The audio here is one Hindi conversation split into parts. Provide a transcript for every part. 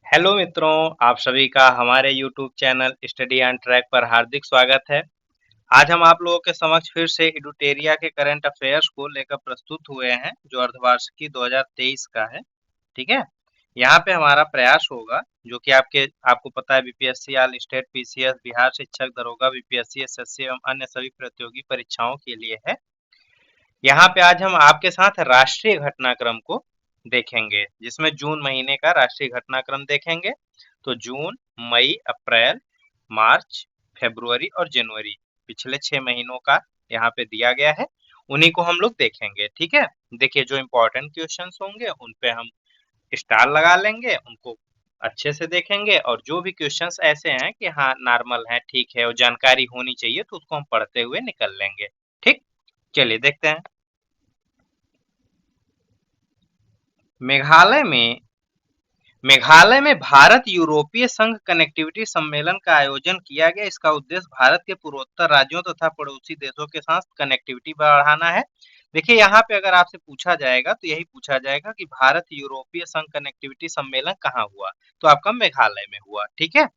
हेलो मित्रों, आप सभी का हमारे YouTube channel study on track पर हार्दिक स्वागत है। आज हम आप लोगों के समक्ष फिर से इडुटेरिया के करंट अफेयर्स को लेकर प्रस्तुत हुए हैं, जो अर्धवार्षिकी 2023 का है। ठीक है। यहाँ पे हमारा प्रयास होगा, जो कि आपको पता है, BPSC all state, PCS, Bihar शिक्षक दरोगा, बीपीएससी, एसएससी एवं अन्य सभी प्रतियोगी परीक्षाओं के लिए है। यहाँ पे आज हम आपके साथ राष्ट्रीय घटनाक्रम को देखेंगे, जिसमें जून महीने का राष्ट्रीय घटनाक्रम देखेंगे। तो जून, मई, अप्रैल, मार्च, फरवरी और जनवरी, पिछले 6 महीनों का यहाँ पे दिया गया है। उन्हीं को हम लोग देखेंगे। ठीक है। देखिए, जो इम्पोर्टेंट क्वेश्चंस होंगे उन पे हम स्टार लगा लेंगे, उनको अच्छे से देखेंगे, और जो भी क्वेश्चंस ऐसे हैं कि हाँ नॉर्मल है, ठीक है, और जानकारी होनी चाहिए, तो उसको हम पढ़ते हुए निकल लेंगे। ठीक। चलिए देखते हैं। मेघालय में मेघालय में भारत यूरोपीय संघ कनेक्टिविटी सम्मेलन का आयोजन किया गया। इसका उद्देश्य भारत के पूर्वोत्तर राज्यों तथा पड़ोसी देशों के साथ कनेक्टिविटी बढ़ाना है। देखिए, यहाँ पे अगर आपसे पूछा जाएगा तो यही पूछा जाएगा कि भारत यूरोपीय संघ कनेक्टिविटी सम्मेलन कहाँ हुआ, तो आपका मेघालय में हुआ। ठीक है।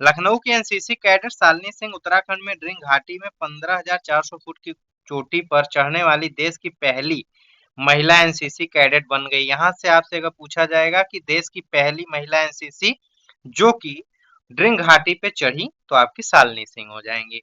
लखनऊ के एनसीसी कैडेट शालिनी सिंह उत्तराखंड में ड्रिंग घाटी में 15,400 फुट की चोटी पर चढ़ने वाली देश की पहली महिला एनसीसी कैडेट बन गई। यहाँ से आपसे अगर पूछा जाएगा कि देश की पहली महिला एनसीसी जो कि ड्रिंग घाटी पे चढ़ी, तो आपकी शालिनी सिंह हो जाएंगी।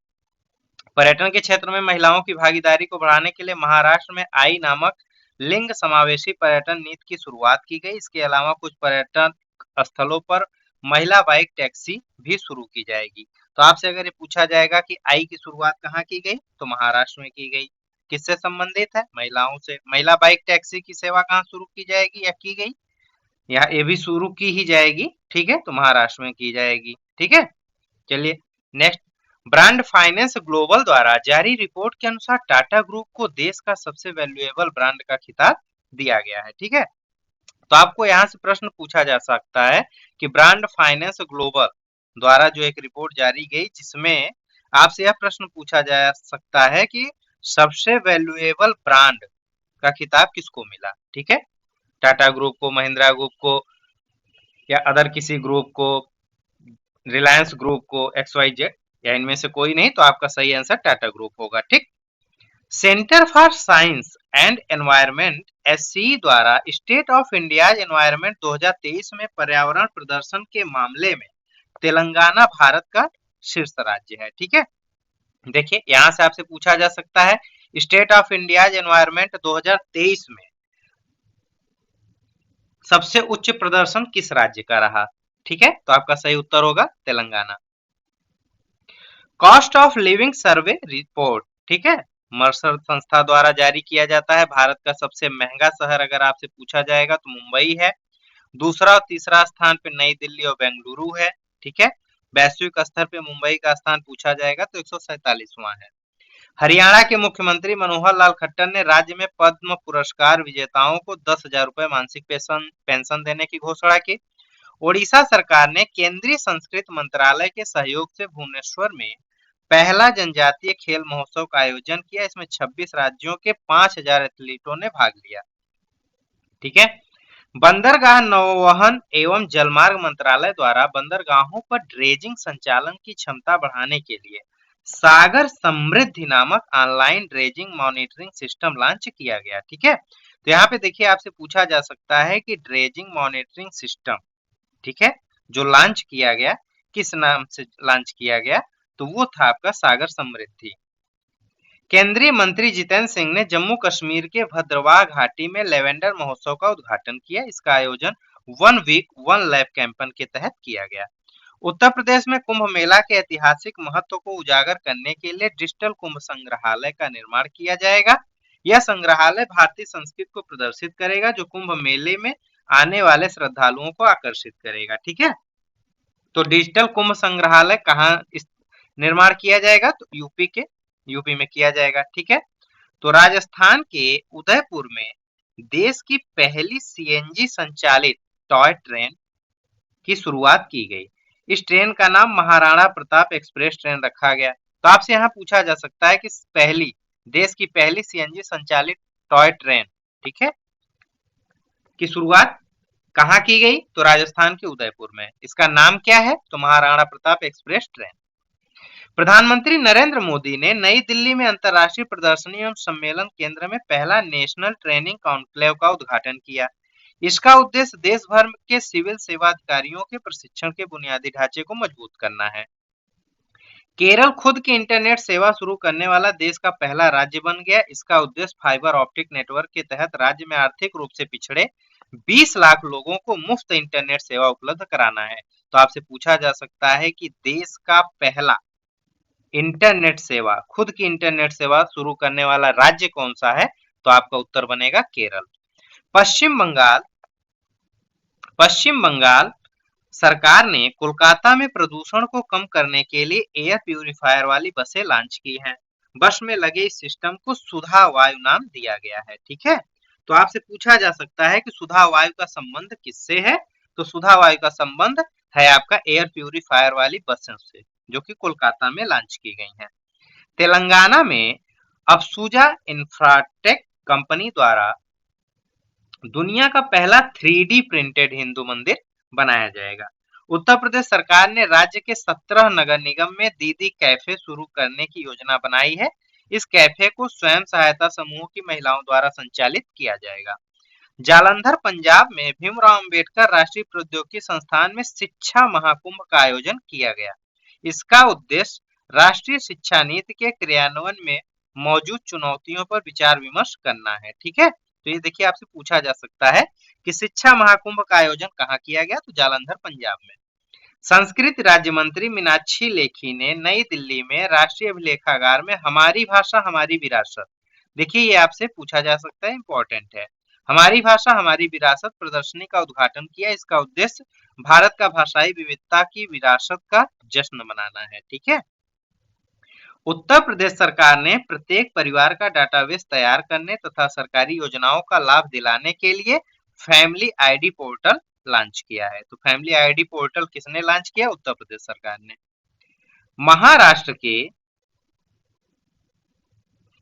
पर्यटन के क्षेत्र में महिलाओं की भागीदारी को बढ़ाने के लिए महाराष्ट्र में आई नामक लिंग समावेशी पर्यटन नीति की शुरुआत की गई। इसके अलावा कुछ पर्यटन स्थलों पर महिला बाइक टैक्सी भी शुरू की जाएगी। तो आपसे अगर ये पूछा जाएगा कि आई की शुरुआत कहाँ की गई, तो महाराष्ट्र में की गई। किससे संबंधित है? महिलाओं से। महिला बाइक टैक्सी की सेवा कहाँ शुरू की जाएगी या की गई? यहाँ ये भी शुरू की ही जाएगी। ठीक है, तो महाराष्ट्र में की जाएगी। ठीक है। चलिए नेक्स्ट। ब्रांड फाइनेंस ग्लोबल द्वारा जारी रिपोर्ट के अनुसार टाटा ग्रुप को देश का सबसे वैल्यूएबल ब्रांड का खिताब दिया गया है। ठीक है। तो आपको यहाँ से प्रश्न पूछा जा सकता है कि ब्रांड फाइनेंस ग्लोबल द्वारा जो एक रिपोर्ट जारी गई, जिसमें आपसे यह प्रश्न पूछा जा सकता है कि सबसे वैल्यूएबल ब्रांड का खिताब किसको मिला। ठीक है। टाटा ग्रुप को, महिंद्रा ग्रुप को, या अदर किसी ग्रुप को, रिलायंस ग्रुप को, XYZ, या इनमें से कोई नहीं, तो आपका सही आंसर टाटा ग्रुप होगा। ठीक। Centre for science and environment SCE द्वारा स्टेट ऑफ इंडिया एनवायरनमेंट 2023 में पर्यावरण प्रदर्शन के मामले में तेलंगाना भारत का शीर्ष राज्य है। ठीक है। देखिए, यहां से आपसे पूछा जा सकता है स्टेट ऑफ इंडिया एनवायरनमेंट 2023 में सबसे उच्च प्रदर्शन किस राज्य का रहा। ठीक है, तो आपका सही उत्तर होगा Telangana. Cost of living survey report, ठीक है, मर्सर संस्था द्वारा जारी किया जाता है। भारत का सबसे महंगा शहर अगर आपसे पूछा जाएगा तो मुंबई है। दूसरा और तीसरा स्थान पे नई दिल्ली और बेंगलुरु है। ठीक है। वैश्विक स्तर पे मुंबई का स्थान पूछा जाएगा तो 147वां है। हरियाणा के मुख्यमंत्री मनोहर लाल खट्टर ने राज्य में पद्म पुरस्कार विजेताओं को 10,000 रुपए मानसिक पेंशन देने की घोषणा की। ओडिशा सरकार ने केंद्रीय संस्कृति मंत्रालय के सहयोग से भुवनेश्वर में पहला जनजातीय खेल महोत्सव का आयोजन किया। इसमें 26 राज्यों के 5,000 एथलीटों ने भाग लिया। ठीक है। बंदरगाह नौवहन एवं जलमार्ग मंत्रालय द्वारा बंदरगाहों पर ड्रेजिंग संचालन की क्षमता बढ़ाने के लिए सागर समृद्धि नामक online dredging monitoring system launch किया गया। ठीक है। तो यहाँ पे देखिए, आपसे पूछा जा सकता है कि ड्रेजिंग मॉनिटरिंग सिस्टम, ठीक है, जो लॉन्च किया गया, किस नाम से लॉन्च किया गया, तो वो था आपका सागर समृद्धि। केंद्रीय मंत्री जितेंद्र सिंह ने जम्मू कश्मीर के भद्रवाह घाटी में लेवेंडर महोत्सव का उद्घाटन किया। इसका आयोजन 1 वीक 1 लैब कैंपेन के तहत किया गया। उत्तर प्रदेश में कुंभ मेला के ऐतिहासिक महत्व को उजागर करने के लिए डिजिटल कुंभ संग्रहालय का निर्माण किया जाएगा। यह संग्रहालय भारतीय संस्कृति को प्रदर्शित करेगा, जो कुंभ मेले में आने वाले श्रद्धालुओं को आकर्षित करेगा। ठीक है। तो डिजिटल कुंभ संग्रहालय कहाँ निर्माण किया जाएगा, तो यूपी में किया जाएगा। ठीक है। तो राजस्थान के उदयपुर में देश की पहली सीएनजी संचालित टॉय ट्रेन की शुरुआत की गई। इस ट्रेन का नाम महाराणा प्रताप एक्सप्रेस ट्रेन रखा गया। तो आपसे यहाँ पूछा जा सकता है कि देश की पहली सीएनजी संचालित टॉय ट्रेन, ठीक है, की शुरुआत कहाँ की गई? तो राजस्थान के उदयपुर में। इसका नाम क्या है? तो महाराणा प्रताप एक्सप्रेस ट्रेन। प्रधानमंत्री नरेंद्र मोदी ने नई दिल्ली में अंतर्राष्ट्रीय प्रदर्शनी एवं सम्मेलन केंद्र में पहला नेशनल ट्रेनिंग कॉन्क्लेव का उद्घाटन किया। इसका उद्देश्य देश भर के सिविल सेवा अधिकारियों के प्रशिक्षण के बुनियादी ढांचे को मजबूत करना है। केरल खुद की इंटरनेट सेवा शुरू करने वाला देश का पहला राज्य बन गया। इसका उद्देश्य फाइबर ऑप्टिक नेटवर्क के तहत राज्य में आर्थिक रूप से पिछड़े 20 लाख लोगों को मुफ्त इंटरनेट सेवा उपलब्ध कराना है। तो आपसे पूछा जा सकता है कि देश का पहला इंटरनेट सेवा, खुद की इंटरनेट सेवा शुरू करने वाला राज्य कौन सा है? तो आपका उत्तर बनेगा केरल। पश्चिम बंगाल पश्चिम बंगाल सरकार ने कोलकाता में प्रदूषण को कम करने के लिए एयर प्यूरिफायर वाली बसें लॉन्च की हैं। बस में लगे इस सिस्टम को सुधा वायु नाम दिया गया है। ठीक है, तो आपसे पूछा जा सकता है कि सुधा वायु का संबंध किससे है? तो सुधा वायु का संबंध है आपका एयर प्यूरिफायर वाली बसों से, जो कि कोलकाता में लॉन्च की गई हैं। तेलंगाना में अफसूजा इंफ्राटेक कंपनी द्वारा दुनिया का पहला 3D प्रिंटेड हिंदू मंदिर बनाया जाएगा। उत्तर प्रदेश सरकार ने राज्य के 17 नगर निगम में दीदी कैफे शुरू करने की योजना बनाई है। इस कैफे को स्वयं सहायता समूह की महिलाओं द्वारा संचालित किया जाएगा। जालंधर पंजाब में भीमराव अंबेडकर राष्ट्रीय प्रौद्योगिकी संस्थान में शिक्षा महाकुंभ का आयोजन किया गया। इसका उद्देश्य राष्ट्रीय शिक्षा नीति के क्रियान्वयन में मौजूद चुनौतियों पर विचार विमर्श करना है। ठीक है, तो ये देखिए आपसे पूछा जा सकता है कि शिक्षा महाकुंभ का आयोजन कहाँ किया गया? तो जालंधर पंजाब में। संस्कृत राज्य मंत्री मीनाक्षी लेखी ने नई दिल्ली में राष्ट्रीय अभिलेखागार में हमारी भाषा हमारी विरासत, देखिए ये आपसे पूछा जा सकता है, इंपॉर्टेंट है, हमारी भाषा हमारी विरासत प्रदर्शनी का उद्घाटन किया। इसका उद्देश्य भारत का भाषाई विविधता की विरासत का जश्न मनाना है। ठीक है, उत्तर प्रदेश सरकार ने प्रत्येक परिवार का डाटाबेस तैयार करने तथा सरकारी योजनाओं का लाभ दिलाने के लिए फैमिली आईडी पोर्टल लॉन्च किया है। तो फैमिली आईडी पोर्टल किसने लॉन्च किया? उत्तर प्रदेश सरकार ने।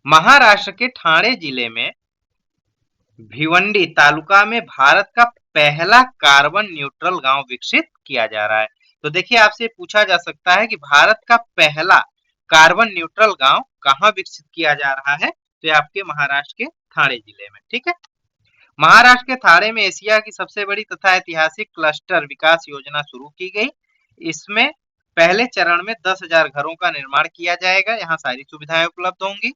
महाराष्ट्र के ठाणे जिले में भिवंडी तालुका में भारत का पहला कार्बन न्यूट्रल गांव विकसित किया जा रहा है। तो देखिए आपसे पूछा जा सकता है कि भारत का पहला कार्बन न्यूट्रल गांव कहां विकसित किया जा रहा है? तो ये आपके महाराष्ट्र के ठाणे जिले में। ठीक है, महाराष्ट्र के ठाणे में एशिया की सबसे बड़ी तथा ऐतिहासिक क्लस्टर विकास योजना शुरू की गई। इसमें पहले चरण में 10,000 घरों का निर्माण किया जाएगा। यहाँ सारी सुविधाएं उपलब्ध होंगी।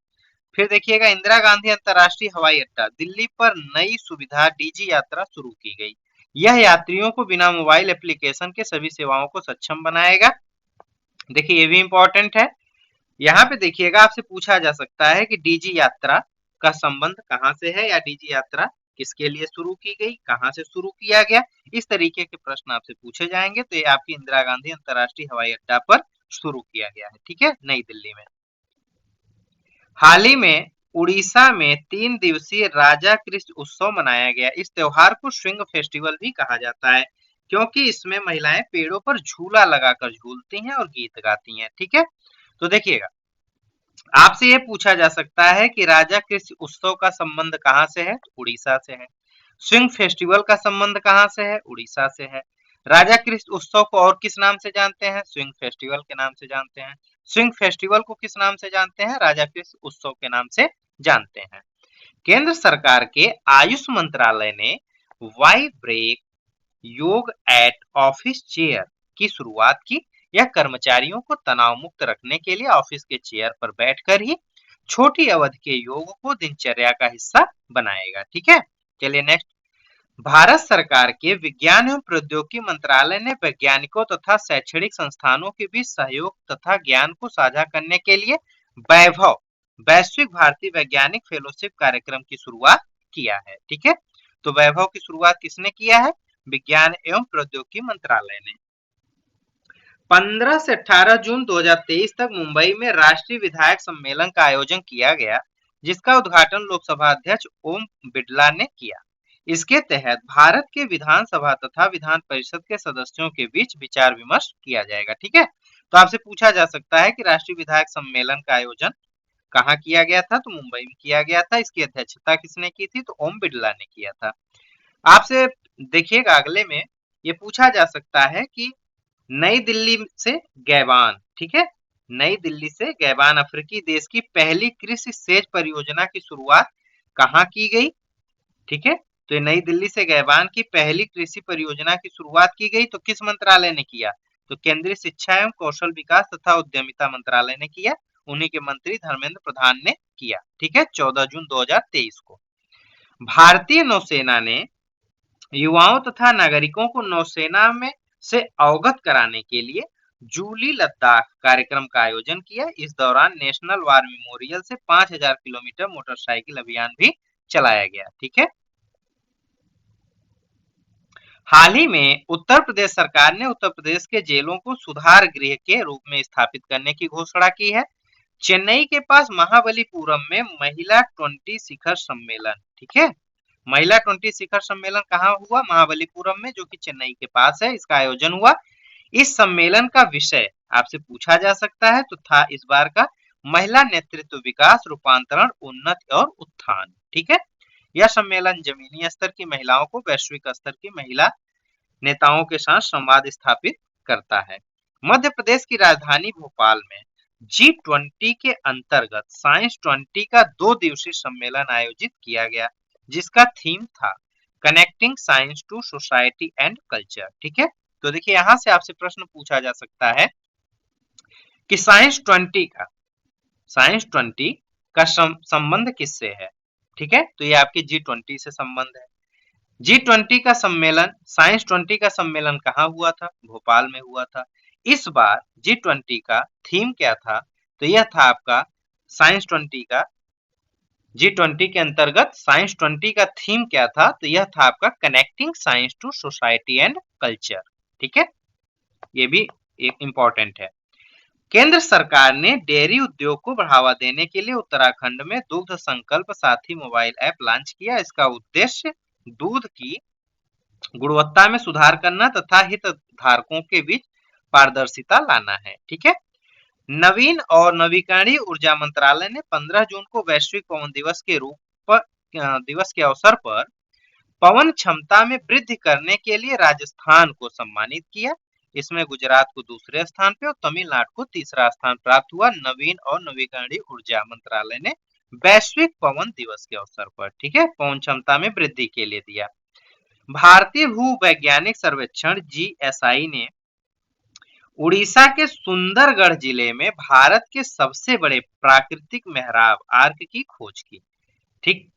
फिर देखिएगा इंदिरा गांधी अंतर्राष्ट्रीय हवाई अड्डा दिल्ली पर नई सुविधा डीजी यात्रा शुरू की गई। यह यात्रियों को बिना मोबाइल एप्लीकेशन के सभी सेवाओं को सक्षम बनाएगा। देखिए ये भी इंपॉर्टेंट है। यहाँ पे देखिएगा आपसे पूछा जा सकता है कि डीजी यात्रा का संबंध कहाँ से है, या डीजी यात्रा किसके लिए शुरू की गई, कहाँ से शुरू किया गया, इस तरीके के प्रश्न आपसे पूछे जाएंगे। तो ये आपकी इंदिरा गांधी अंतर्राष्ट्रीय हवाई अड्डा पर शुरू किया गया है। ठीक है, नई दिल्ली में। हाल ही में उड़ीसा में 3 दिवसीय राजा कृष्ण उत्सव मनाया गया। इस त्योहार को स्विंग फेस्टिवल भी कहा जाता है, क्योंकि इसमें महिलाएं पेड़ों पर झूला लगाकर झूलती हैं और गीत गाती हैं। ठीक है, तो देखिएगा आपसे ये पूछा जा सकता है कि राजा कृष्ण उत्सव का संबंध कहाँ से है? उड़ीसा से है। स्विंग फेस्टिवल का संबंध कहाँ से है? उड़ीसा से है। राजा कृष्ण उत्सव को और किस नाम से जानते हैं? स्विंग फेस्टिवल के नाम से जानते हैं। स्विंग फेस्टिवल को किस नाम से जानते हैं? राजा कृष्ण उत्सव के नाम से जानते हैं। केंद्र सरकार के आयुष मंत्रालय ने वाई ब्रेक योग एट ऑफिस चेयर की शुरुआत की। यह कर्मचारियों को तनाव मुक्त रखने के लिए ऑफिस के चेयर पर बैठकर ही छोटी अवधि के योग को दिनचर्या का हिस्सा बनाएगा। ठीक है, चलिए नेक्स्ट। भारत सरकार के विज्ञान एवं प्रौद्योगिकी मंत्रालय ने वैज्ञानिकों तथा शैक्षणिक संस्थानों के बीच सहयोग तथा ज्ञान को साझा करने के लिए वैभव वैश्विक भारतीय वैज्ञानिक फेलोशिप कार्यक्रम की शुरुआत किया है। ठीक है, तो वैभव की शुरुआत किसने किया है? विज्ञान एवं प्रौद्योगिकी मंत्रालय ने। 15 से 18 जून 2023 तक मुंबई में राष्ट्रीय विधायक सम्मेलन का आयोजन किया गया, जिसका उद्घाटन लोकसभा अध्यक्ष ओम बिड़ला ने किया। इसके तहत भारत के विधानसभा तथा विधान परिषद के सदस्यों के बीच विचार विमर्श किया जाएगा। ठीक है, तो आपसे पूछा जा सकता है कि राष्ट्रीय विधायक सम्मेलन का आयोजन कहाँ किया गया था? तो मुंबई में किया गया था। इसकी अध्यक्षता किसने की थी? तो ओम बिड़ला ने किया था। आपसे देखिएगा अगले में ये पूछा जा सकता है कि नई दिल्ली से गैबान, ठीक है, नई दिल्ली से गैबान अफ्रीकी देश की पहली कृषि सेच परियोजना की शुरुआत कहाँ की गई? ठीक है, तो ये नई दिल्ली से गैबान की पहली कृषि परियोजना की शुरुआत की गई तो किस मंत्रालय ने किया? तो केंद्रीय शिक्षा एवं कौशल विकास तथा उद्यमिता मंत्रालय ने किया। उन्हीं के मंत्री धर्मेंद्र प्रधान ने किया। ठीक है, 14 जून 2023 को। भारतीय नौसेना ने युवाओं तथा नागरिकों को नौसेना में से अवगत कराने के लिए जूली लद्दाख कार्यक्रम का आयोजन किया। इस दौरान नेशनल वार मेमोरियल से 5000 किलोमीटर मोटरसाइकिल अभियान भी चलाया गया। ठीक है, हाल ही में उत्तर प्रदेश सरकार ने उत्तर प्रदेश के जेलों को सुधार गृह के रूप में स्थापित करने की घोषणा की है। चेन्नई के पास महाबलीपुरम में महिला 20 शिखर सम्मेलन, ठीक है, महिला 20 शिखर सम्मेलन कहाँ हुआ? महाबलीपुरम में, जो कि चेन्नई के पास है, इसका आयोजन हुआ। इस सम्मेलन का विषय आपसे पूछा जा सकता है तो था इस बार का महिला नेतृत्व विकास रूपांतरण उन्नति और उत्थान। ठीक है, यह सम्मेलन जमीनी स्तर की महिलाओं को वैश्विक स्तर की महिला नेताओं के साथ संवाद स्थापित करता है। मध्य प्रदेश की राजधानी भोपाल में G20 के अंतर्गत साइंस 20 का 2 दिवसीय सम्मेलन आयोजित किया गया, जिसका थीम था connecting science to society and culture. ठीक है, तो देखिए यहां से आपसे प्रश्न पूछा जा सकता है कि साइंस 20 का संबंध किससे है? ठीक है, तो ये आपके G20 से संबंध है। G20 का सम्मेलन, साइंस 20 का सम्मेलन कहाँ हुआ था? भोपाल में हुआ था। इस बार G20 का थीम क्या था? तो यह था आपका साइंस 20 का, G20 के अंतर्गत साइंस 20 का थीम क्या था? तो यह था आपका connecting science to society and culture. ठीक है, ये भी एक इंपॉर्टेंट है। केंद्र सरकार ने डेयरी उद्योग को बढ़ावा देने के लिए उत्तराखंड में दुग्ध संकल्प साथी मोबाइल ऐप लॉन्च किया। इसका उद्देश्य दूध की गुणवत्ता में सुधार करना तथा हितधारकों के बीच पारदर्शिता लाना है। ठीक है, नवीन और नवीकरणीय ऊर्जा मंत्रालय ने 15 जून को वैश्विक पवन दिवस के अवसर पर पवन क्षमता में वृद्धि करने के लिए राजस्थान को सम्मानित किया। इसमें गुजरात को दूसरे स्थान पे और तमिलनाडु को तीसरा स्थान प्राप्त हुआ। नवीन और नवीकरणीय ऊर्जा मंत्रालय ने वैश्विक पवन दिवस के अवसर पर, ठीक है, पवन क्षमता में वृद्धि के लिए दिया। भारतीय भू वैज्ञानिक सर्वेक्षण GSI ने उड़ीसा के सुंदरगढ़ जिले में भारत के सबसे बड़े प्राकृतिक मेहराब आर्क की खोज की। ठीक,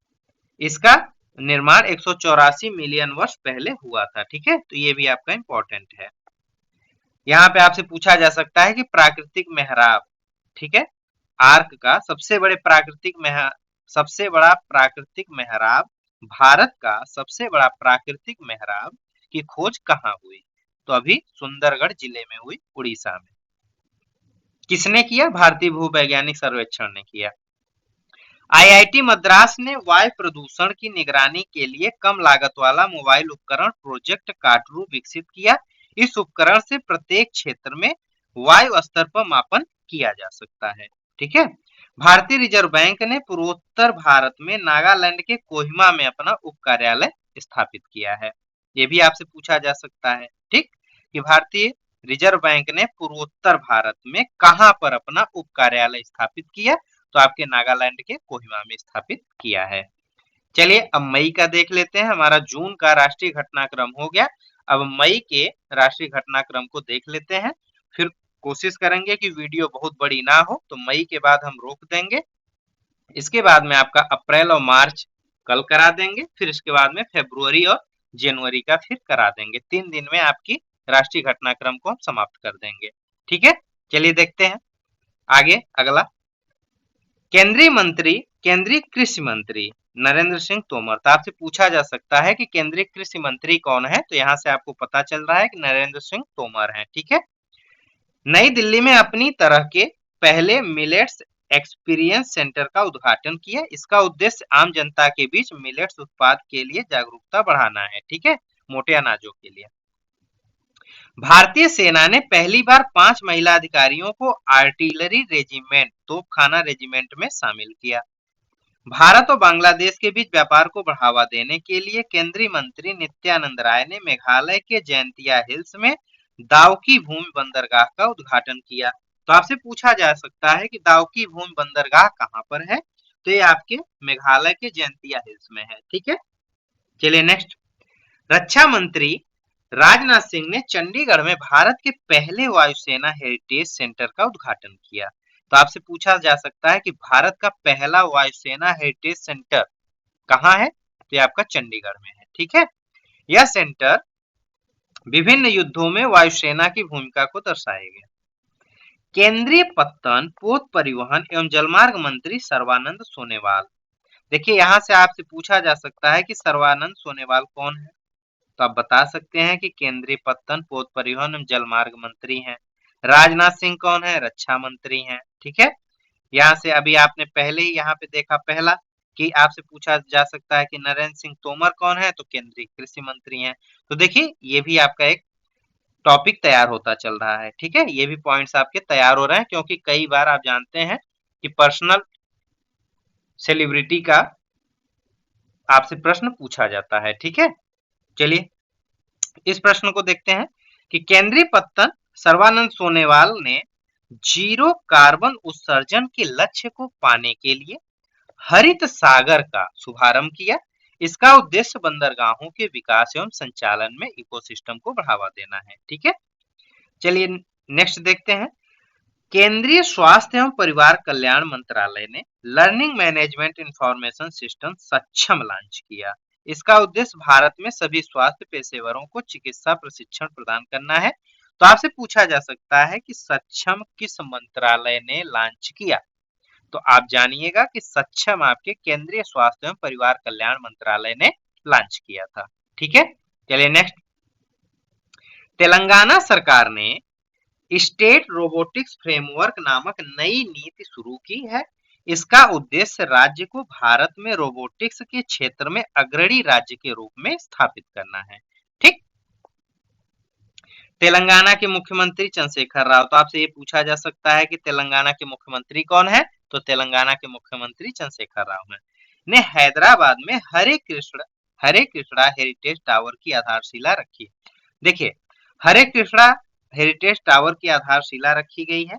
इसका निर्माण 184 मिलियन वर्ष पहले हुआ था। ठीक है, तो ये भी आपका इंपॉर्टेंट है। यहाँ पे आपसे पूछा जा सकता है कि प्राकृतिक मेहराब, ठीक है, आर्क का सबसे बड़ा प्राकृतिक मेहराब, भारत का सबसे बड़ा प्राकृतिक मेहराब की खोज कहाँ हुई? तो अभी सुंदरगढ़ जिले में हुई, उड़ीसा में। किसने किया? भारतीय भूवैज्ञानिक सर्वेक्षण ने किया। IIT मद्रास ने वायु प्रदूषण की निगरानी के लिए कम लागत वाला मोबाइल उपकरण प्रोजेक्ट काटरू विकसित किया। इस उपकरण से प्रत्येक क्षेत्र में वायु स्तर पर मापन किया जा सकता है। ठीक है, भारतीय रिजर्व बैंक ने पूर्वोत्तर भारत में नागालैंड के कोहिमा में अपना उप कार्यालय स्थापित किया है। ये भी आपसे पूछा जा सकता है, ठीक, कि भारतीय रिजर्व बैंक ने पूर्वोत्तर भारत में कहां पर अपना उप कार्यालय स्थापित किया? तो आपके नागालैंड के कोहिमा में स्थापित किया है। चलिए अब मई का देख लेते हैं। हमारा जून का राष्ट्रीय घटनाक्रम हो गया, अब मई के राष्ट्रीय घटनाक्रम को देख लेते हैं। फिर कोशिश करेंगे कि वीडियो बहुत बड़ी ना हो, तो मई के बाद हम रोक देंगे। इसके बाद में आपका अप्रैल और मार्च कल करा देंगे, फिर इसके बाद में फरवरी और जनवरी का फिर करा देंगे। 3 दिन में आपकी राष्ट्रीय घटनाक्रम को हम समाप्त कर देंगे। ठीक है, चलिए देखते हैं आगे। अगला, केंद्रीय कृषि मंत्री नरेंद्र सिंह तोमर। तो आपसे पूछा जा सकता है कि केंद्रीय कृषि मंत्री कौन है? तो यहाँ से आपको पता चल रहा है कि नरेंद्र सिंह तोमर है। ठीक है, नई दिल्ली में अपनी तरह के पहले मिलेट्स एक्सपीरियंस सेंटर का उद्घाटन किया। इसका उद्देश्य आम जनता के बीच मिलेट्स उत्पाद के लिए जागरूकता बढ़ाना है। ठीक है, मोटे अनाजों के लिए। भारतीय सेना ने पहली बार 5 महिला अधिकारियों को आर्टिलरी रेजिमेंट, तोपखाना रेजिमेंट में शामिल किया। भारत और बांग्लादेश के बीच व्यापार को बढ़ावा देने के लिए केंद्रीय मंत्री नित्यानंद राय ने मेघालय के जैंतिया हिल्स में दाउकी भूमि बंदरगाह का उद्घाटन किया। तो आपसे पूछा जा सकता है कि दाउकी भूमि बंदरगाह कहाँ पर है, तो ये आपके मेघालय के जैंतिया हिल्स में है। ठीक है, चलिए नेक्स्ट। रक्षा मंत्री राजनाथ सिंह ने चंडीगढ़ में भारत के पहले वायुसेना हेरिटेज सेंटर का उद्घाटन किया। तो आपसे पूछा जा सकता है कि भारत का पहला वायुसेना हेरिटेज सेंटर कहाँ है, तो ये आपका चंडीगढ़ में है। ठीक है, यह सेंटर विभिन्न युद्धों में वायुसेना की भूमिका को दर्शाएगा। केंद्रीय पत्तन, पोत परिवहन एवं जलमार्ग मंत्री सर्बानंद सोनोवाल। देखिए यहाँ से आपसे पूछा जा सकता है कि सर्बानंद सोनोवाल कौन है, तो आप बता सकते हैं कि केंद्रीय पत्तन, पोत परिवहन एवं जलमार्ग मंत्री हैं। राजनाथ सिंह कौन है, रक्षा मंत्री हैं। ठीक है, यहाँ से अभी आपने पहले ही यहाँ पे देखा पहला कि आपसे पूछा जा सकता है कि नरेंद्र सिंह तोमर कौन है, तो केंद्रीय कृषि मंत्री हैं। तो देखिए ये भी आपका एक टॉपिक तैयार होता चल रहा है। ठीक है, ये भी पॉइंट्स आपके तैयार हो रहे हैं, क्योंकि कई बार आप जानते हैं कि पर्सनल सेलिब्रिटी का आपसे प्रश्न पूछा जाता है। ठीक है, चलिए इस प्रश्न को देखते हैं कि केंद्रीय पत्तन सर्बानंद सोनोवाल ने जीरो कार्बन उत्सर्जन के लक्ष्य को पाने के लिए हरित सागर का शुभारंभ किया। इसका उद्देश्य बंदरगाहों के विकास एवं संचालन में इकोसिस्टम को बढ़ावा देना है। ठीक है, चलिए नेक्स्ट देखते हैं। केंद्रीय स्वास्थ्य एवं परिवार कल्याण मंत्रालय ने लर्निंग मैनेजमेंट इंफॉर्मेशन सिस्टम सक्षम लॉन्च किया। इसका उद्देश्य भारत में सभी स्वास्थ्य पेशेवरों को चिकित्सा प्रशिक्षण प्रदान करना है। तो आपसे पूछा जा सकता है कि सक्षम किस मंत्रालय ने लॉन्च किया, तो आप जानिएगा कि सक्षम आपके केंद्रीय स्वास्थ्य एवं परिवार कल्याण मंत्रालय ने लॉन्च किया था। ठीक है, चलिए नेक्स्ट। तेलंगाना सरकार ने स्टेट रोबोटिक्स फ्रेमवर्क नामक नई नीति शुरू की है। इसका उद्देश्य राज्य को भारत में रोबोटिक्स के क्षेत्र में अग्रणी राज्य के रूप में स्थापित करना है। ठीक, तेलंगाना के मुख्यमंत्री चंद्रशेखर राव। तो आपसे ये पूछा जा सकता है कि तेलंगाना के मुख्यमंत्री कौन है, तो तेलंगाना के मुख्यमंत्री चंद्रशेखर राव हैं। ने हैदराबाद में हरे कृष्णा हेरिटेज टावर की आधारशिला रखी। देखिए हरे कृष्णा हेरिटेज टावर की आधारशिला रखी गई है।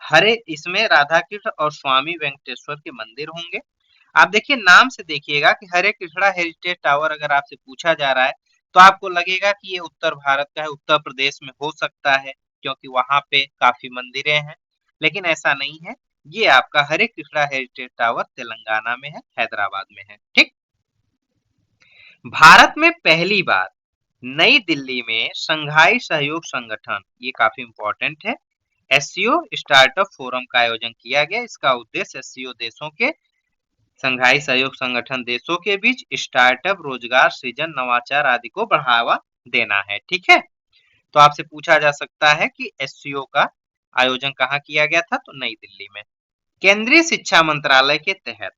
हरे इसमें राधा कृष्ण और स्वामी वेंकटेश्वर के मंदिर होंगे। आप देखिए नाम से देखिएगा कि हरे कृष्णा हेरिटेज टावर अगर आपसे पूछा जा रहा है तो आपको लगेगा कि ये उत्तर भारत का है, उत्तर प्रदेश में हो सकता है क्योंकि वहां पे काफी मंदिरें हैं, लेकिन ऐसा नहीं है। ये आपका हरे कृष्णा हेरिटेज टावर तेलंगाना में है, हैदराबाद में है। ठीक, भारत में पहली बार नई दिल्ली में शंघाई सहयोग संगठन, ये काफी इंपॉर्टेंट है, एससीओ स्टार्टअप फोरम का आयोजन किया गया। इसका उद्देश्य एससीओ देशों के, शंघाई सहयोग संगठन देशों के बीच स्टार्टअप, रोजगार सृजन, नवाचार आदि को बढ़ावा देना है। ठीक है, तो आपसे पूछा जा सकता है कि एससीओ का आयोजन कहाँ किया गया था, तो नई दिल्ली में। केंद्रीय शिक्षा मंत्रालय के तहत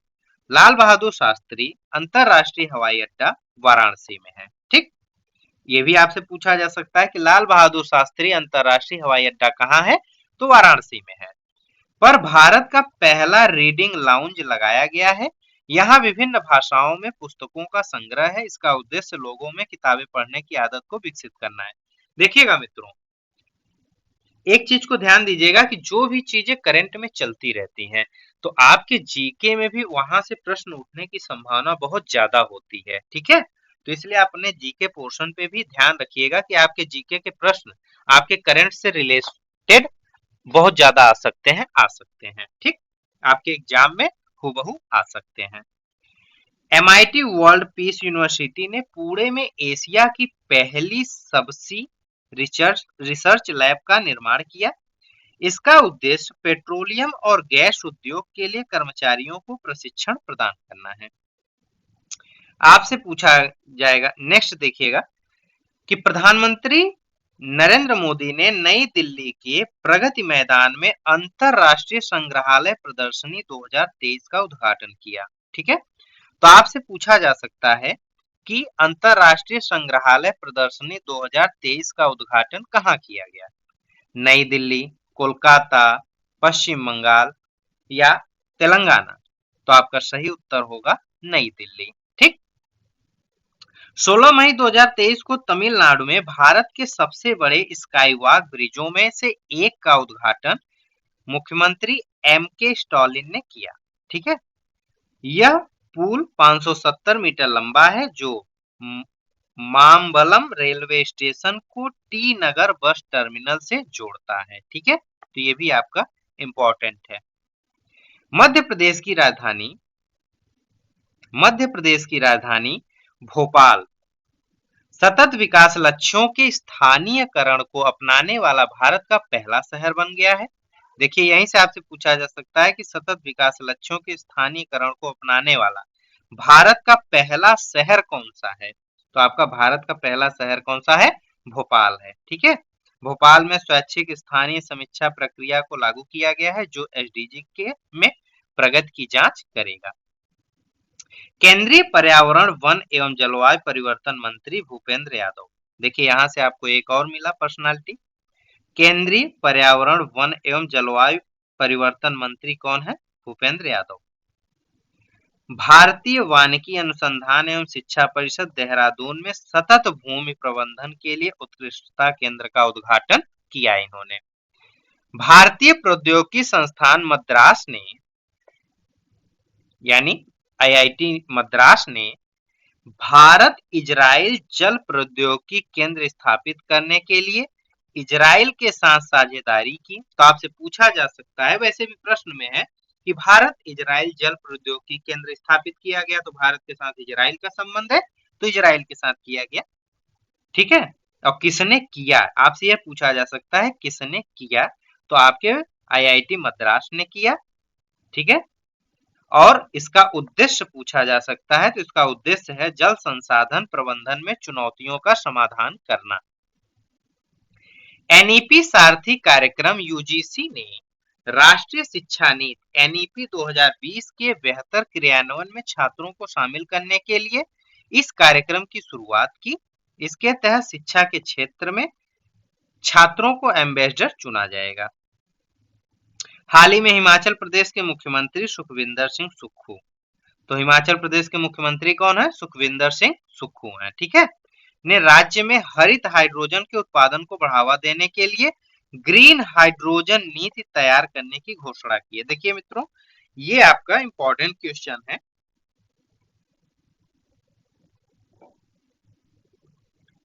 लाल बहादुर शास्त्री अंतरराष्ट्रीय हवाई अड्डा वाराणसी में है। ठीक, ये भी आपसे पूछा जा सकता है कि लाल बहादुर शास्त्री अंतरराष्ट्रीय हवाई अड्डा कहाँ है, तो वाराणसी में है। पर भारत का पहला रीडिंग लाउंज लगाया गया है। यहाँ विभिन्न भाषाओं में पुस्तकों का संग्रह है। इसका उद्देश्य लोगों में किताबें पढ़ने की आदत को विकसित करना है। देखिएगा मित्रों, एक चीज को ध्यान दीजिएगा कि जो भी चीजें करंट में चलती रहती हैं तो आपके जीके में भी वहां से प्रश्न उठने की संभावना बहुत ज्यादा होती है। ठीक है, तो इसलिए अपने जीके पोर्शन पे भी ध्यान रखिएगा कि आपके जीके के प्रश्न आपके करंट से रिलेटेड बहुत ज्यादा आ सकते हैं। ठीक, आपके एग्जाम में हूबहू आ सकते हैं। एमआईटी वर्ल्ड पीस यूनिवर्सिटी ने पुणे में एशिया की पहली सबसी रिसर्च लैब का निर्माण किया। इसका उद्देश्य पेट्रोलियम और गैस उद्योग के लिए कर्मचारियों को प्रशिक्षण प्रदान करना है। आपसे पूछा जाएगा, नेक्स्ट देखिएगा कि प्रधानमंत्री नरेंद्र मोदी ने नई दिल्ली के प्रगति मैदान में अंतरराष्ट्रीय संग्रहालय प्रदर्शनी 2023 का उद्घाटन किया। ठीक है, तो आपसे पूछा जा सकता है कि अंतरराष्ट्रीय संग्रहालय प्रदर्शनी 2023 का उद्घाटन कहाँ किया गया, नई दिल्ली, कोलकाता, पश्चिम बंगाल या तेलंगाना। तो आपका सही उत्तर होगा नई दिल्ली। ठीक। 16 मई 2023 को तमिलनाडु में भारत के सबसे बड़े स्काईवॉक ब्रिजों में से एक का उद्घाटन मुख्यमंत्री एम.के. स्टालिन ने किया। ठीक है। यह पुल 570 मीटर लंबा है जो मामबलम रेलवे स्टेशन को टी नगर बस टर्मिनल से जोड़ता है। ठीक है, तो ये भी आपका इंपॉर्टेंट है। मध्य प्रदेश की राजधानी भोपाल सतत विकास लक्ष्यों के स्थानीयकरण को अपनाने वाला भारत का पहला शहर बन गया है। देखिए, यहीं से आपसे पूछा जा सकता है कि सतत विकास लक्ष्यों के स्थानीयकरण को अपनाने वाला भारत का पहला शहर कौन सा है? तो आपका भारत का पहला शहर कौन सा है? भोपाल है। ठीक है। भोपाल में स्वैच्छिक स्थानीय समीक्षा प्रक्रिया को लागू किया गया है जो एसडीजी के में प्रगति की जांच करेगा। केंद्रीय पर्यावरण वन एवं जलवायु परिवर्तन मंत्री भूपेंद्र यादव। देखिए, यहां से आपको एक और मिला पर्सनालिटी। केंद्रीय पर्यावरण वन एवं जलवायु परिवर्तन मंत्री कौन है? भूपेंद्र यादव। भारतीय वानिकी अनुसंधान एवं शिक्षा परिषद देहरादून में सतत भूमि प्रबंधन के लिए उत्कृष्टता केंद्र का उद्घाटन किया इन्होंने। भारतीय प्रौद्योगिकी संस्थान मद्रास ने यानी आईआईटी मद्रास ने भारत इजराइल जल प्रौद्योगिकी केंद्र स्थापित करने के लिए इजराइल के साथ साझेदारी की। तो आपसे पूछा जा सकता है, वैसे भी प्रश्न में है कि भारत इजराइल जल प्रौद्योगिकी केंद्र स्थापित किया गया, तो भारत के साथ इजराइल का संबंध है, तो इजराइल के साथ किया गया। ठीक है। और किसने किया, आपसे यह पूछा जा सकता है किसने किया, तो आपके आईआईटी मद्रास ने किया। ठीक है। और इसका उद्देश्य पूछा जा सकता है, तो इसका उद्देश्य है जल संसाधन प्रबंधन में चुनौतियों का समाधान करना। एनईपी सारथी कार्यक्रम यूजीसी ने राष्ट्रीय शिक्षा नीति एनईपी 2020 के बेहतर क्रियान्वयन में छात्रों को शामिल करने के लिए इस कार्यक्रम की शुरुआत की। इसके तहत शिक्षा के क्षेत्र में छात्रों को एम्बेसडर चुना जाएगा। हाल ही में हिमाचल प्रदेश के मुख्यमंत्री सुखविंदर सिंह सुक्खू, तो हिमाचल प्रदेश के मुख्यमंत्री कौन है? सुखविंदर सिंह सुक्खू हैं। ठीक है। ने राज्य में हरित हाइड्रोजन के उत्पादन को बढ़ावा देने के लिए ग्रीन हाइड्रोजन नीति तैयार करने की घोषणा की है। देखिए मित्रों, ये आपका इंपॉर्टेंट क्वेश्चन है,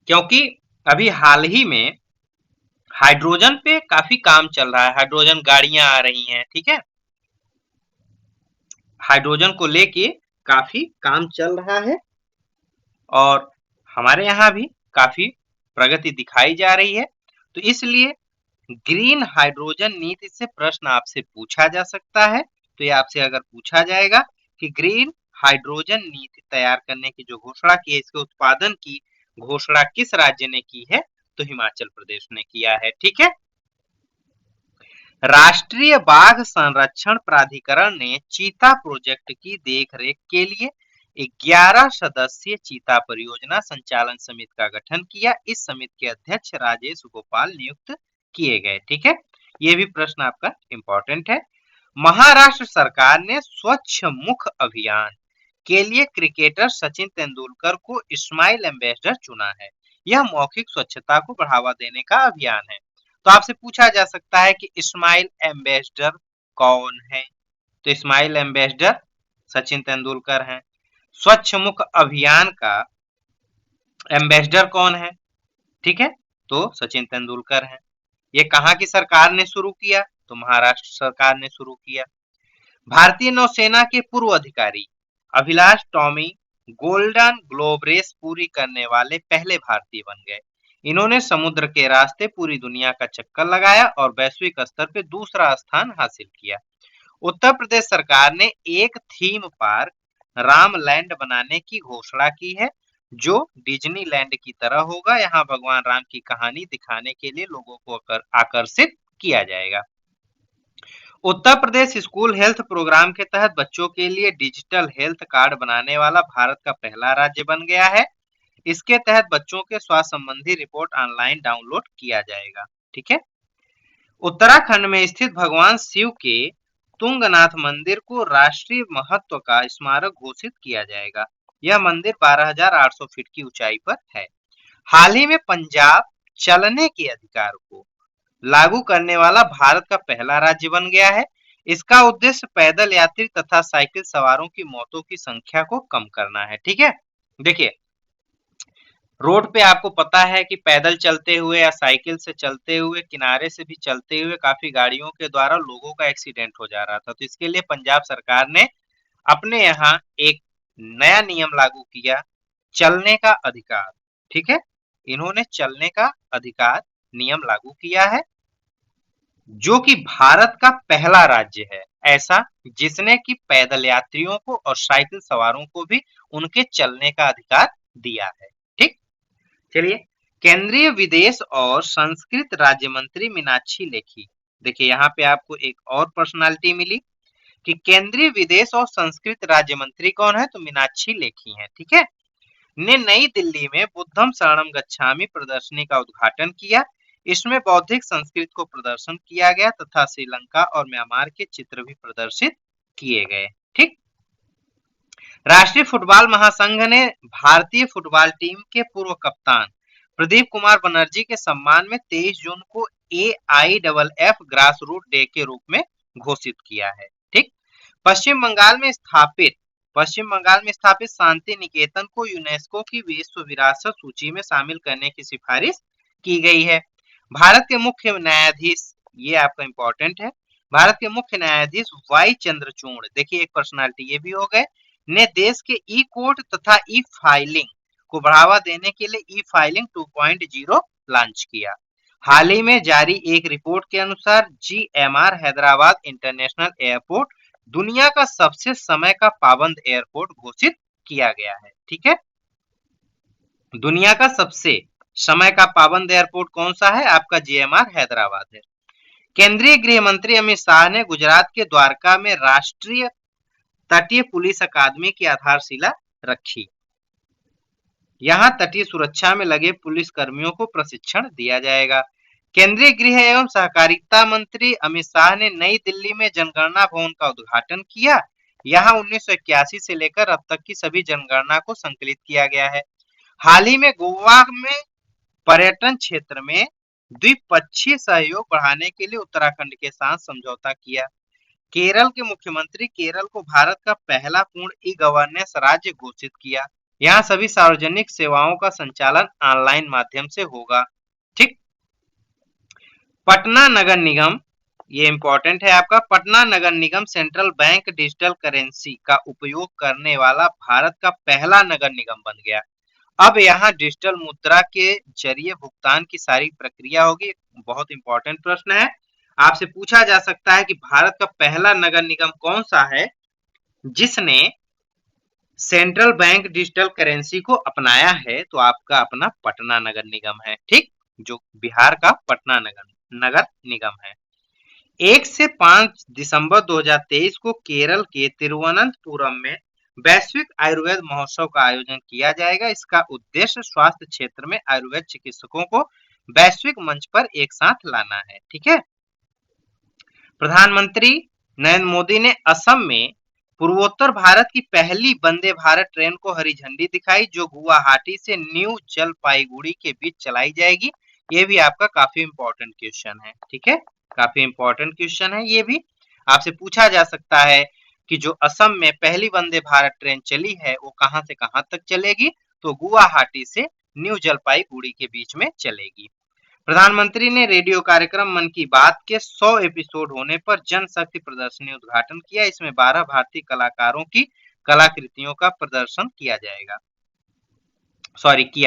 क्योंकि अभी हाल ही में हाइड्रोजन पे काफी काम चल रहा है, हाइड्रोजन गाड़ियां आ रही हैं। ठीक है। हाइड्रोजन को लेके काफी काम चल रहा है और हमारे यहाँ भी काफी प्रगति दिखाई जा रही है। तो इसलिए ग्रीन हाइड्रोजन नीति से प्रश्न आपसे पूछा जा सकता है। तो ये आपसे अगर पूछा जाएगा कि ग्रीन हाइड्रोजन नीति तैयार करने की जो घोषणा की है, इसके उत्पादन की घोषणा किस राज्य ने की है? तो हिमाचल प्रदेश ने किया है। ठीक है। राष्ट्रीय बाघ संरक्षण प्राधिकरण ने चीता प्रोजेक्ट की देखरेख के लिए 11 सदस्यीय चीता परियोजना संचालन समिति का गठन किया। इस समिति के अध्यक्ष राजेश गोपाल नियुक्त किए गए। ठीक है। ये भी प्रश्न आपका इंपॉर्टेंट है। महाराष्ट्र सरकार ने स्वच्छ मुख अभियान के लिए क्रिकेटर सचिन तेंदुलकर को स्माइल एम्बेसडर चुना है। यह मौखिक स्वच्छता को बढ़ावा देने का अभियान है। तो आपसे पूछा जा सकता है कि स्माइल एम्बेसडर कौन है? तो स्माइल एम्बेसडर सचिन तेंदुलकर हैं। स्वच्छ मुख अभियान का एम्बेसडर कौन है? ठीक है, तो सचिन तेंदुलकर हैं। ये कहाँ की सरकार ने शुरू किया? तो महाराष्ट्र सरकार ने शुरू किया। भारतीय नौसेना के पूर्व अधिकारी Abhilash Tomy golden globe race पूरी करने वाले पहले भारतीय बन गए। इन्होंने समुद्र के रास्ते पूरी दुनिया का चक्कर लगाया और वैश्विक स्तर पर दूसरा स्थान हासिल किया। उत्तर प्रदेश सरकार ने एक थीम पार्क रामलैंड बनाने की घोषणा की है, जो डिज्नीलैंड की तरह होगा। यहाँ भगवान राम की कहानी दिखाने के लिए लोगों को आकर्षित किया जाएगा। Uttar Pradesh school health programme के तहत बच्चों के लिए डिजिटल हेल्थ कार्ड बनाने वाला भारत का पहला राज्य बन गया है। इसके तहत बच्चों के स्वास्थ्य संबंधी रिपोर्ट ऑनलाइन डाउनलोड किया जाएगा। ठीक है। उत्तराखंड में स्थित भगवान शिव के तुंगनाथ मंदिर को राष्ट्रीय महत्व का स्मारक घोषित किया जाएगा। यह मंदिर 12,800 फीट की ऊंचाई पर है। हाल ही में पंजाब चलने के अधिकार को लागू करने वाला भारत का पहला राज्य बन गया है। इसका उद्देश्य पैदल यात्री तथा साइकिल सवारों की मौतों की संख्या को कम करना है। ठीक है, देखिए रोड पे आपको पता है कि पैदल चलते हुए या साइकिल से चलते हुए, किनारे से भी चलते हुए काफी गाड़ियों के द्वारा लोगों का एक्सीडेंट हो जा रहा था। तो इसके लिए पंजाब सरकार ने अपने यहाँ एक नया नियम लागू किया, चलने का अधिकार। ठीक है, इन्होंने चलने का अधिकार नियम लागू किया है, जो कि भारत का पहला राज्य है ऐसा जिसने कि पैदल यात्रियों को और साइकिल सवारों को भी उनके चलने का अधिकार दिया है। ठीक, चलिए केंद्रीय विदेश और संस्कृत राज्य मंत्री मीनाक्षी लेखी, देखिए यहाँ पे आपको एक और पर्सनालिटी मिली कि केंद्रीय विदेश और संस्कृत राज्य मंत्री कौन है, तो मीनाक्षी लेखी हैं। ठीक है, ने नई दिल्ली में बुद्धम शरणम गच्छामि प्रदर्शनी का उद्घाटन किया। इसमें बौद्धिक संस्कृत को प्रदर्शन किया गया तथा श्रीलंका और म्यांमार के चित्र भी प्रदर्शित किए गए। ठीक, राष्ट्रीय फुटबॉल महासंघ ने भारतीय फुटबॉल टीम के पूर्व कप्तान प्रदीप कुमार बनर्जी के सम्मान में 23 जून को AIFF ग्रास रूट डे के रूप में घोषित किया है। ठीक, पश्चिम बंगाल में स्थापित शांति निकेतन को यूनेस्को की विश्व विरासत सूची में शामिल करने की सिफारिश की गई है। भारत के मुख्य न्यायाधीश, ये आपका इंपॉर्टेंट है, भारत के मुख्य न्यायाधीश वाई चंद्रचूड़, देखिए एक पर्सनालिटी ये भी हो गए, ने देश के ई कोर्ट तथा ई फाइलिंग को बढ़ावा देने के लिए ई फाइलिंग 2.0 लॉन्च किया। हाल ही में जारी एक रिपोर्ट के अनुसार GMR हैदराबाद इंटरनेशनल एयरपोर्ट दुनिया का सबसे समय का पाबंद एयरपोर्ट घोषित किया गया है। ठीक है, दुनिया का सबसे समय का पाबंद एयरपोर्ट कौन सा है, आपका GMR हैदराबाद है। केंद्रीय गृह मंत्री अमित शाह ने गुजरात के द्वारका में राष्ट्रीय तटीय पुलिस अकादमी की आधारशिला रखी। यहाँ तटीय सुरक्षा में लगे पुलिस कर्मियों को प्रशिक्षण दिया जाएगा। केंद्रीय गृह एवं सहकारिता मंत्री अमित शाह ने नई दिल्ली में जनगणना भवन का उद्घाटन किया। यहाँ 1981 से लेकर अब तक की सभी जनगणना को संकलित किया गया है। हाल ही में गोवा में पर्यटन क्षेत्र में द्विपक्षीय सहयोग बढ़ाने के लिए उत्तराखंड के साथ समझौता किया। केरल के मुख्यमंत्री केरल को भारत का पहला पूर्ण ई गवर्नेंस राज्य घोषित किया। यहाँ सभी सार्वजनिक सेवाओं का संचालन ऑनलाइन माध्यम से होगा। ठीक, पटना नगर निगम, ये इंपॉर्टेंट है आपका, पटना नगर निगम सेंट्रल बैंक डिजिटल करेंसी का उपयोग करने वाला भारत का पहला नगर निगम बन गया। अब यहाँ डिजिटल मुद्रा के जरिए भुगतान की सारी प्रक्रिया होगी। बहुत इंपॉर्टेंट प्रश्न है, आपसे पूछा जा सकता है कि भारत का पहला नगर निगम कौन सा है जिसने सेंट्रल बैंक डिजिटल करेंसी को अपनाया है, तो आपका अपना पटना नगर निगम है। ठीक, जो बिहार का पटना नगर निगम है। 1 से 5 दिसंबर 2023 को केरल के तिरुवनंतपुरम में वैश्विक आयुर्वेद महोत्सव का आयोजन किया जाएगा। इसका उद्देश्य स्वास्थ्य क्षेत्र में आयुर्वेद चिकित्सकों को वैश्विक मंच पर एक साथ लाना है। ठीक है, प्रधानमंत्री नरेंद्र मोदी ने असम में पूर्वोत्तर भारत की पहली वंदे भारत ट्रेन को हरी झंडी दिखाई, जो गुवाहाटी से न्यू जलपाईगुड़ी के बीच चलाई जाएगी। ये भी आपका काफी इंपॉर्टेंट क्वेश्चन है। ठीक है, काफी इंपॉर्टेंट क्वेश्चन है, ये भी आपसे पूछा जा सकता है कि जो असम में पहली वंदे भारत ट्रेन चली है वो कहां से कहां तक चलेगी, तो गुवाहाटी से न्यू जलपाईगुड़ी के बीच में चलेगी। प्रधानमंत्री ने रेडियो कार्यक्रम मन की बात के 100 एपिसोड होने पर जनशक्ति प्रदर्शनी उद्घाटन किया। इसमें 12 भारतीय कलाकारों की कलाकृतियों का प्रदर्शन किया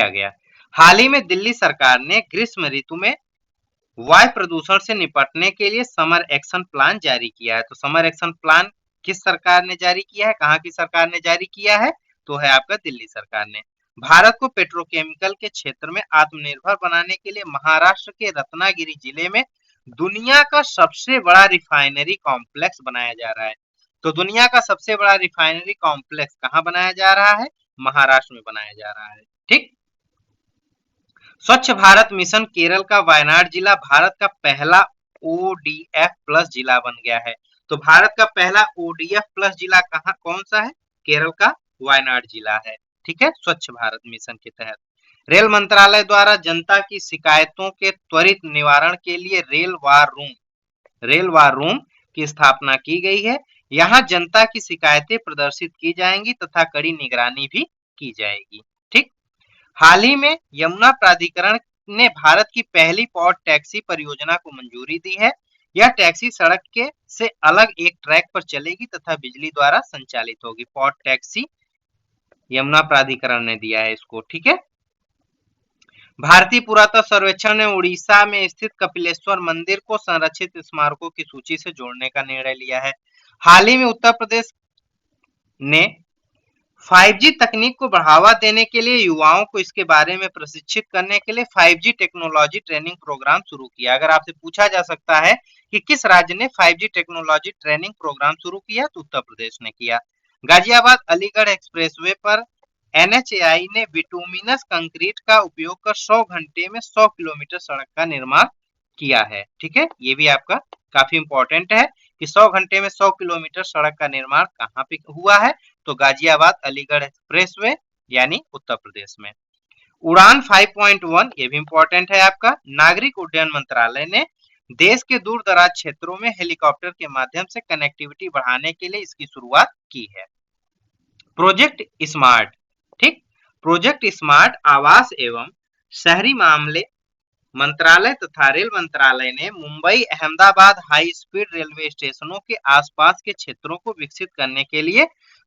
गया। हाल ही में दिल्ली सरकार ने ग्रीष्म ऋतु में वायु प्रदूषण से निपटने के लिए समर एक्शन प्लान जारी किया है। तो समर एक्शन प्लान किस सरकार ने जारी किया है, कहाँ की सरकार ने जारी किया है, तो है आपका दिल्ली सरकार ने। भारत को पेट्रोकेमिकल के क्षेत्र में आत्मनिर्भर बनाने के लिए महाराष्ट्र के रत्नागिरी जिले में दुनिया का सबसे बड़ा रिफाइनरी कॉम्प्लेक्स बनाया जा रहा है। तो दुनिया का सबसे बड़ा रिफाइनरी कॉम्प्लेक्स कहाँ बनाया जा रहा है, महाराष्ट्र में बनाया जा रहा है। ठीक, स्वच्छ भारत मिशन केरल का वायनाड जिला भारत का पहला ODF+ जिला बन गया है। तो भारत का पहला ODF प्लस जिला कौन सा है? केरल का वायनाड जिला है। ठीक है, स्वच्छ भारत मिशन के तहत रेल मंत्रालय द्वारा जनता की शिकायतों के त्वरित निवारण के लिए रेल वार रूम की स्थापना की गई है। यहाँ जनता की शिकायतें प्रदर्शित की जाएंगी तथा कड़ी निगरानी भी की जाएगी। ठीक, हाल ही में यमुना प्राधिकरण ने भारत की पहली पॉड टैक्सी परियोजना को मंजूरी दी है। यह टैक्सी सड़क के से अलग एक ट्रैक पर चलेगी तथा बिजली द्वारा संचालित होगी। पॉड टैक्सी यमुना प्राधिकरण ने दिया है इसको। ठीक है, भारतीय पुरातत्व सर्वेक्षण ने उड़ीसा में स्थित कपिलेश्वर मंदिर को संरक्षित स्मारकों की सूची से जोड़ने का निर्णय लिया है। हाल ही में उत्तर प्रदेश ने 5G तकनीक को बढ़ावा देने के लिए युवाओं को इसके बारे में प्रशिक्षित करने के लिए 5G टेक्नोलॉजी ट्रेनिंग प्रोग्राम शुरू किया। अगर आपसे पूछा जा सकता है कि किस राज्य ने 5G टेक्नोलॉजी ट्रेनिंग प्रोग्राम शुरू किया, तो उत्तर प्रदेश ने किया। गाजियाबाद अलीगढ़ एक्सप्रेसवे पर NHAI ने बिटुमिनस कंक्रीट का उपयोग कर 100 घंटे में 100 किलोमीटर सड़क का निर्माण किया है। ठीक है, ये भी आपका काफी इंपॉर्टेंट है कि 100 घंटे में 100 किलोमीटर सड़क का निर्माण कहाँ पे हुआ है, तो गाजियाबाद अलीगढ़ एक्सप्रेसवे यानी उत्तर प्रदेश में। उड़ान 5.1 ये भी इंपॉर्टेंट है आपका। नागरिक उड्डयन मंत्रालय ने देश के दूर दराज क्षेत्रों में हेलीकॉप्टर के माध्यम से कनेक्टिविटी बढ़ाने के लिए इसकी शुरुआत की है। प्रोजेक्ट स्मार्ट, ठीक, प्रोजेक्ट स्मार्ट आवास एवं शहरी मामले मंत्रालय तथा रेल मंत्रालय ने Mumbai Ahmedabad high speed railway स्टेशनों के आसपास के क्षेत्रों को विकसित करने के लिए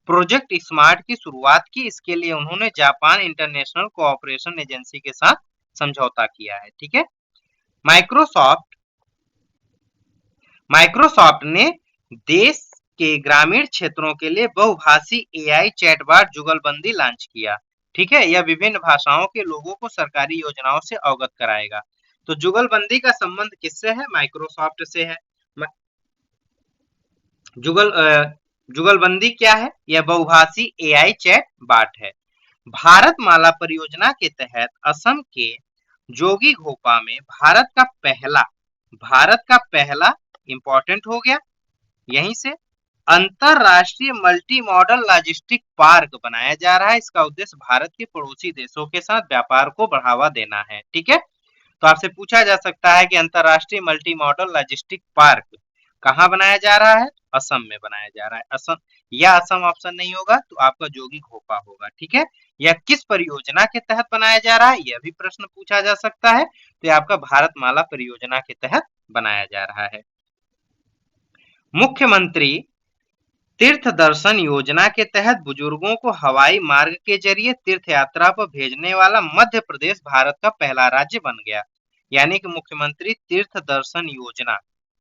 प्रोजेक्ट स्मार्ट की शुरुआत की। इसके लिए उन्होंने जापान इंटरनेशनल कोऑपरेशन एजेंसी के साथ समझौता किया है। ठीक है, माइक्रोसॉफ्ट ने देश के ग्रामीण क्षेत्रों के लिए बहुभाषी AI चैटबॉट जुगलबंदी लॉन्च किया। ठीक है, यह विभिन्न भाषाओं के लोगों को सरकारी योजनाओं से अवगत कराएगा। तो जुगलबंदी का संबंध किससे है? माइक्रोसॉफ्ट से है। जुगलबंदी क्या है? यह बहुभाषी AI चैट बाट है। भारत माला परियोजना के तहत असम के जोगी घोपा में भारत का पहला इंपॉर्टेंट हो गया, यहीं से अंतरराष्ट्रीय मल्टी मॉडल लॉजिस्टिक पार्क बनाया जा रहा है। इसका उद्देश्य भारत के पड़ोसी देशों के साथ व्यापार को बढ़ावा देना है। ठीक है, तो आपसे पूछा जा सकता है कि अंतरराष्ट्रीय मल्टी मॉडल लॉजिस्टिक पार्क कहाँ बनाया जा रहा है? असम में बनाया जा रहा है। असम या असम ऑप्शन नहीं होगा तो आपका जोगी घोपा होगा। ठीक है, यह किस परियोजना के तहत बनाया जा रहा है, यह भी प्रश्न पूछा जा सकता है। तो यह आपका भारतमाला परियोजना के तहत बनाया जा रहा है। मुख्यमंत्री तीर्थ दर्शन योजना के तहत बुजुर्गों को हवाई मार्ग के जरिए तीर्थ यात्रा पर भेजने वाला मध्य प्रदेश भारत का पहला राज्य बन गया। यानी कि मुख्यमंत्री तीर्थ दर्शन योजना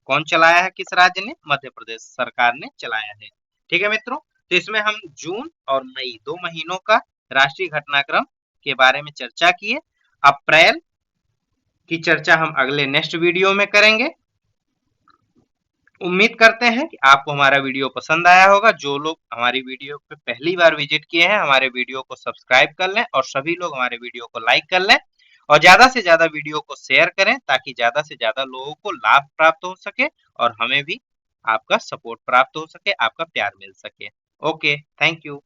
कौन चलाया है? किस राज्य ने? मध्य प्रदेश सरकार ने चलाया है। ठीक है मित्रों, तो इसमें हम जून और मई 2 महीनों का राष्ट्रीय घटनाक्रम के बारे में चर्चा किए। अप्रैल की चर्चा हम अगले नेक्स्ट वीडियो में करेंगे। उम्मीद करते हैं कि आपको हमारा वीडियो पसंद आया होगा। जो लोग हमारी वीडियो पे पहली बार विजिट किए हैं, हमारे वीडियो को सब्सक्राइब कर लें और सभी लोग हमारे वीडियो को लाइक कर लें और ज्यादा से ज्यादा वीडियो को शेयर करें ताकि ज्यादा से ज्यादा लोगों को लाभ प्राप्त हो सके और हमें भी आपका सपोर्ट प्राप्त हो सके, आपका प्यार मिल सके। Okay, thank you.